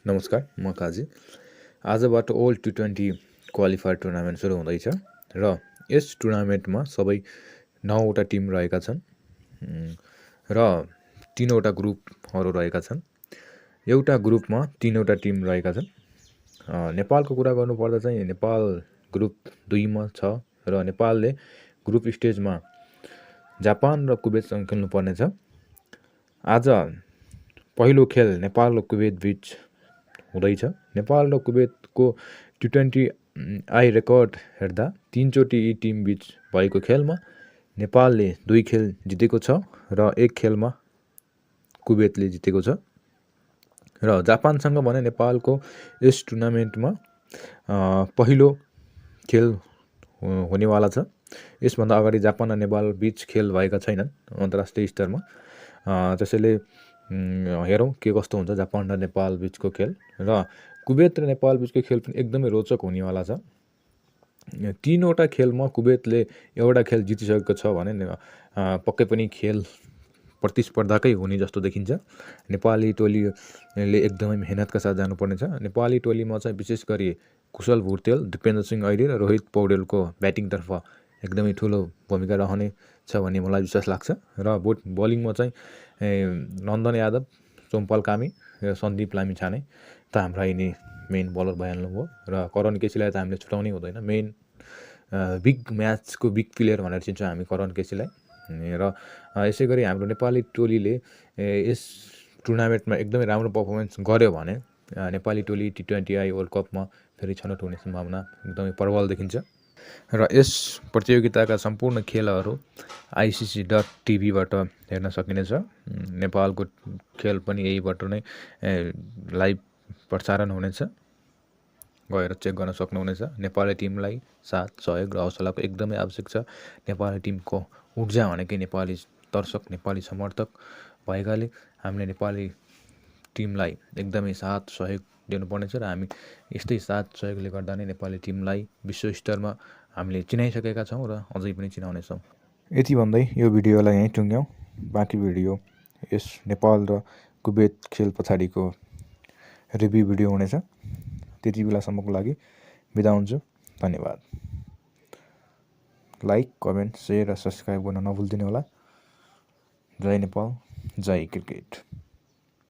नमस्कार, म काजी। आजबाट ओल्ड T20 क्वालिफायर टुर्नामेन्ट सुरु हुँदैछ र यस टुर्नामेन्टमा सबै 9वटा टिम रहेका छन् र 3वटा ग्रुपहरू रहेका छन्। एउटा ग्रुपमा 3वटा टिम रहेका छन्। नेपालको कुरा गर्नुपर्दा चाहिँ नेपाल ग्रुप 2 मा छ र नेपालले ग्रुप स्टेजमा जापान र कुवेतसँग खेल्नुपर्नेछ। आज पहिलो खेल नेपाल र कुवेत बीच हुँदैछ। नेपाल र कुवेतको T20 आई रेकर्ड हेर्दा 3 चोटि यी टिम बीच भएको खेलमा नेपालले 2 खेल जितेको छ र 1 खेलमा कुवेतले जितेको छ। र जापानसँग भने नेपालको यस टुर्नामेन्टमा पहिलो खेल हुनेवाला छ। यसभन्दा अगाडि जापान र नेपाल बीच खेल भएका छैनन् अन्तर्राष्ट्रिय स्तरमा। त्यसैले हेरौँ के कस्तो हुन्छ जापान र नेपाल बीचको खेल। र कुवेत र नेपाल बीचको खेल पनि एकदमै रोचक हुनेवाला छ। 3वटा खेलमा कुवेतले एउटा खेल जितिसकेको छ भने पक्कै पनि खेल प्रतिस्पर्धाकै हुने जस्तो देखिन्छ। नेपाली टोलीले एकदमै मेहनतका साथ जानुपर्नेछ। नेपाली टोलीमा चाहिँ विशेष गरी कुशल भुर्तेल, दिपेन्द्र सिंह ऐली र रोहित पौडेलको ब्याटिङतर्फ एकदमै ठुलो भूमिका रहनेछ भन्ने मलाई विश्वास लाग्छ। र बलिङमा चाहिँ नन्दन यादव, सोमपाल कामी र सन्दीप लामिछाने त हाम्रा यिनी मेन बलर भइहाल्नुभयो र करण केसीलाई त हामीले छुटाउनै हुँदैन। मेन बिग म्याचको बिग प्लेयर भनेर चिन्छौँ हामी करण केसीलाई। र यसै गरी हाम्रो नेपाली टोलीले यस टुर्नामेन्टमा एकदमै राम्रो पर्फर्मेन्स गर्यो भने नेपाली टोली T20 आई वर्ल्ड कपमा फेरि छनौट हुने सम्भावना एकदमै प्रबल देखिन्छ। र यस प्रतियोगिताका सम्पूर्ण खेलहरू ICC.TV बाट हेर्न सकिनेछ। नेपालको खेल पनि यहीबाट नै लाइभ प्रसारण हुनेछ, गएर चेक गर्न सक्नुहुनेछ। नेपाली टिमलाई साथ, सहयोग र हौसलाको एकदमै आवश्यक छ। नेपाली टिमको ऊर्जा भनेकै नेपाली दर्शक, नेपाली समर्थक भएकाले हामीले नेपाली टिमलाई एकदमै साथ, सहयोग दिनुपर्नेछ र हामी यस्तै साथ, सहयोगले गर्दा नै नेपाली टिमलाई विश्व स्तरमा हामीले चिनाइसकेका छौँ र अझै पनि चिनाउनेछौँ। यति भन्दै यो भिडियोलाई यहीँ टुङ्ग्यौँ। बाँकी भिडियो यस नेपाल र कुवेत खेल पछाडिको रिभ्यू भिडियो हुनेछ। त्यति बेलासम्मको लागि बिदा हुन्छु। धन्यवाद। लाइक, कमेन्ट, सेयर र सब्सक्राइब गर्न नभुलिदिनु होला। जय नेपाल, जय क्रिकेट।